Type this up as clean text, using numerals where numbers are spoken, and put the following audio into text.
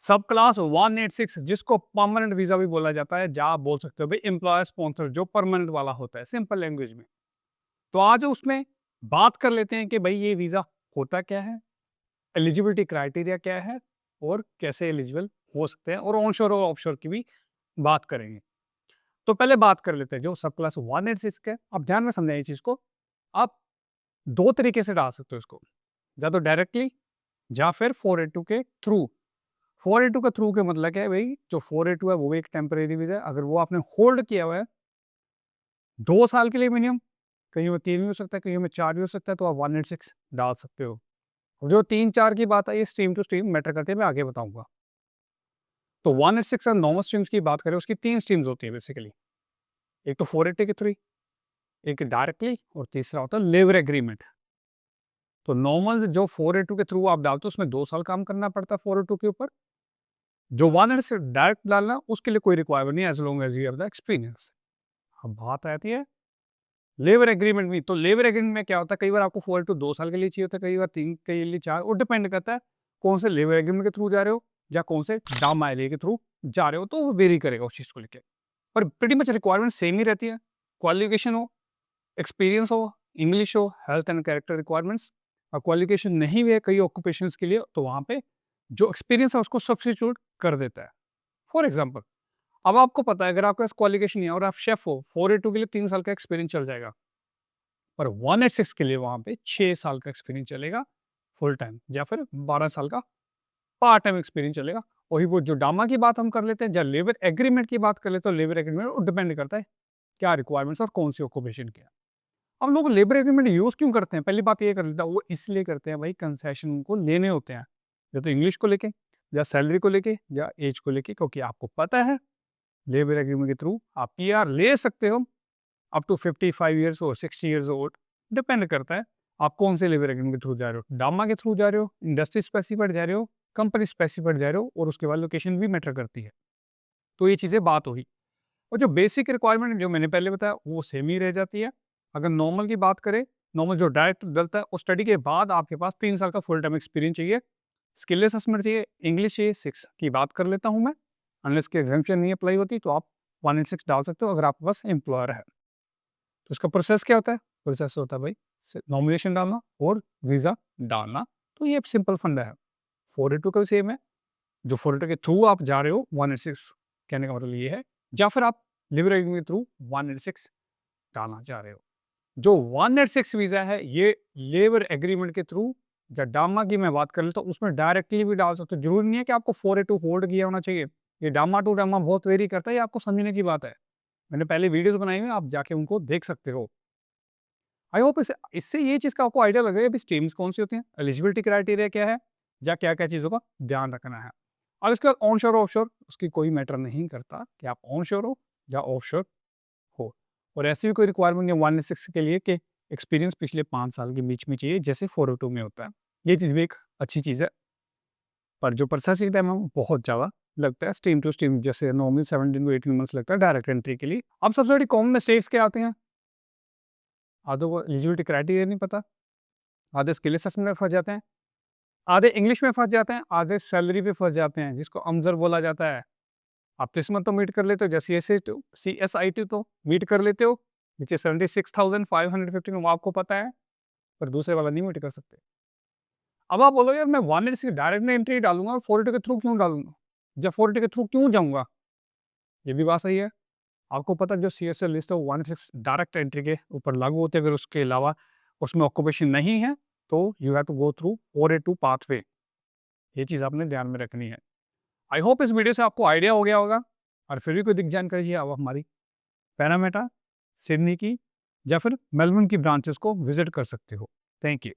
सब क्लास 186 जिसको permanent visa भी बोला जाता है, जहाँ आप बोल सकते हो भाई एम्प्लॉयर स्पॉन्सर जो परमानेंट वाला होता है सिंपल लैंग्वेज में। तो आज उसमें बात कर लेते हैं कि भाई ये वीजा होता क्या है, एलिजिबिलिटी क्राइटेरिया क्या है और कैसे एलिजिबल हो सकते हैं, और ऑनशोर और ऑफशोर की भी बात करेंगे। तो पहले बात कर लेते हैं जो सब क्लास 186 का है। आप ध्यान में समझें इस चीज को। आप दो तरीके से डाल सकते हो इसको, या तो डायरेक्टली या फिर 482 के थ्रू। 482 का थ्रू का मतलब क्या है भाई, जो 482 है वो भी एक टेम्परेरी वीजा है। अगर वो आपने होल्ड किया हुआ है 2 साल के लिए मिनिमम, कहीं में 3 भी हो सकता है, कहीं में 4 भी हो सकता है, तो आप 186 डाल सकते हो। और जो 3-4 की बात है ये स्ट्रीम टू स्ट्रीम मैटर करते हैं, मैं आगे बताऊंगा। तो 186 और नॉर्मल स्ट्रीम्स की बात करें, उसकी 3 स्ट्रीम्स होती है बेसिकली। एक तो 480 के थ्रू, एक डायरेक्टली, और तीसरा होता है लेबर एग्रीमेंट। तो नॉर्मल जो 482 के थ्रू आप डालते हो उसमें 2 साल काम करना पड़ता है 482 के ऊपर। जो 186 डायरेक्ट डालना उसके लिए कोई रिक्वायरमेंट नहीं, as long as you have the experience. अब बात आती है लेबर एग्रीमेंट में। तो लेबर एग्रीमेंट में क्या होता है, कई बार आपको 482 2 साल के लिए चाहिए होता है, कई बार 3 के लिए 4, और डिपेंड करता है कौन से लेबर एग्रीमेंट के थ्रू जा रहे हो या कौन से डाम माइले के थ्रू जा रहे हो, तो वो वेरी करेगा उस चीज़ को लेकर। पर प्रीटी मच रिक्वायरमेंट सेम ही रहती है। क्वालिफिकेशन हो, एक्सपीरियंस हो, इंग्लिश हो, हेल्थ एंड कैरेक्टर रिक्वायरमेंट्स। और क्वालिफिकेशन नहीं भी है कई ऑक्यूपेशंस के लिए, तो वहाँ पे जो एक्सपीरियंस है उसको सब्स्टिट्यूट कर देता है। फॉर एग्जाम्पल, अब आपको पता है अगर आपके पास क्वालिफिकेशन नहीं है और आप शेफ हो, 482 के लिए 3 साल का एक्सपीरियंस चल जाएगा, पर 186 के लिए वहाँ पे 6 साल का एक्सपीरियंस चलेगा फुल टाइम, या फिर 12 साल का पार्ट टाइम एक्सपीरियंस चलेगा। वही वो जो डामा की बात हम कर लेते हैं, जब लेबर एग्रीमेंट की बात कर लेते हैं, तो लेबर एग्रीमेंट डिपेंड करता है क्या रिक्वायरमेंट्स और कौन सी ऑक्यूपेशन की है। अब लोग लेबर एग्रीमेंट यूज़ क्यों करते हैं? पहली बात ये कर लेता है, वो इसलिए करते हैं भाई कंसेशन उनको लेने होते हैं, या तो इंग्लिश को लेके, या सैलरी को लेके, या एज को लेके, क्योंकि आपको पता है लेबर एग्रीमेंट के थ्रू आप पीआर ले सकते हो अप टू 55 ईयर्स और 60 ईयर्स ओल्ड। डिपेंड करता है आप कौन से लेबर एग्रीमेंट के थ्रू जा रहे हो, डामा के थ्रू जा रहे हो, इंडस्ट्री स्पेसिफाइड जा रहे हो, कंपनी स्पेसिफाइड जा रहे हो, और उसके बाद लोकेशन भी मैटर करती है। तो ये चीज़ें बात हुई। और जो बेसिक रिक्वायरमेंट जो मैंने पहले बताया वो सेम ही रह जाती है। अगर नॉर्मल की बात करें, नॉर्मल जो डायरेक्ट डलता है उस स्टडी के बाद आपके पास 3 साल का फुल टाइम एक्सपीरियंस चाहिए, स्किल असेसमेंट चाहिए, इंग्लिश चाहिए 6 की बात कर लेता हूँ मैं। अनलेस की एग्जाम्पशन नहीं अप्लाई होती तो आप 186 डाल सकते हो अगर आपके पास एम्प्लॉयर है। तो इसका प्रोसेस क्या होता है? प्रोसेस होता है भाई नॉमिनेशन डालना और वीज़ा डालना। तो ये सिंपल फंडा है। 482 का भी सेम है। जो 482 के थ्रू आप जा रहे हो 186, कहने का मतलब ये है, या फिर आप लिबर एग्रीमेंट के थ्रू 186 डालना चाह रहे हो। जो 186 वीज़ा है ये लेबर एग्रीमेंट के थ्रू, या डामा की मैं बात कर लेता हूँ, उसमें डायरेक्टली भी डाल सकते हो। जरूरी नहीं है कि आपको 482 होल्ड किया होना चाहिए। ये डामा टू डामा बहुत वेरी करता है, ये आपको समझने की बात है। मैंने पहले वीडियोस बनाई हुई हैं, आप जाके उनको देख सकते हो। आई होप इससे ये चीज़ का आपको आइडिया लगेगा कि स्ट्रीम्स कौन सी होती हैं, एलिजिबिलिटी क्राइटेरिया क्या है, या क्या-क्या चीज़ों का ध्यान रखना है। अब इसके बाद ऑनशोर ऑफशोर उसकी कोई मैटर नहीं करता कि आप ऑनशोर हो या ऑफशोर हो। और ऐसी भी कोई रिक्वायरमेंट नहीं 186 के लिए कि एक्सपीरियंस पिछले 5 साल के बीच में चाहिए जैसे 402 में होता है। ये चीज़ भी एक अच्छी चीज़ है। पर जो प्रोसेसिंग टाइम है वो बहुत ज़्यादा लगता है स्ट्रीम टू स्ट्रीम, जैसे नॉर्मली 17 टू 18 मंथ्स लगता है डायरेक्ट एंट्री के लिए। अब सबसे बड़ी कॉमन मिस्टेक्स क्या आते हैं? आधों को एलिजिबिलिटी क्राइटेरिया नहीं पता, आधे स्किल असेसमेंट में फँस जाते हैं, आधे इंग्लिश में फँस जाते हैं, आधे सैलरी पे फँस जाते हैं, जिसको अमज़र बोला जाता है। आप तो इसमें तो मीट कर लेते हो, जैसे CSIT तो मीट कर लेते हो, नीचे 76,515 वो आपको पता है, पर दूसरे वाला नहीं मीट कर सकते। अब आप बोलोगे यार मैं 186 डायरेक्ट में एंट्री डालूंगा और 482 के थ्रू क्यों डालूंगा, या 482 के थ्रू क्यों जाऊंगा? ये भी बात सही है। आपको पता है जो CSL लिस्ट है वो 186 डायरेक्ट एंट्री के ऊपर लागू होते हैं। अगर उसके अलावा उसमें ऑक्यूपेशन नहीं है तो you have to go through 482 pathway. ये चीज़ आपने ध्यान में रखनी है। आई होप इस वीडियो से आपको आइडिया हो गया होगा। और फिर भी कोई दिक जानकारी है, आप हमारी पैरामेटा, सिडनी की या फिर मेलबर्न की ब्रांचेस को विजिट कर सकते हो। Thank you.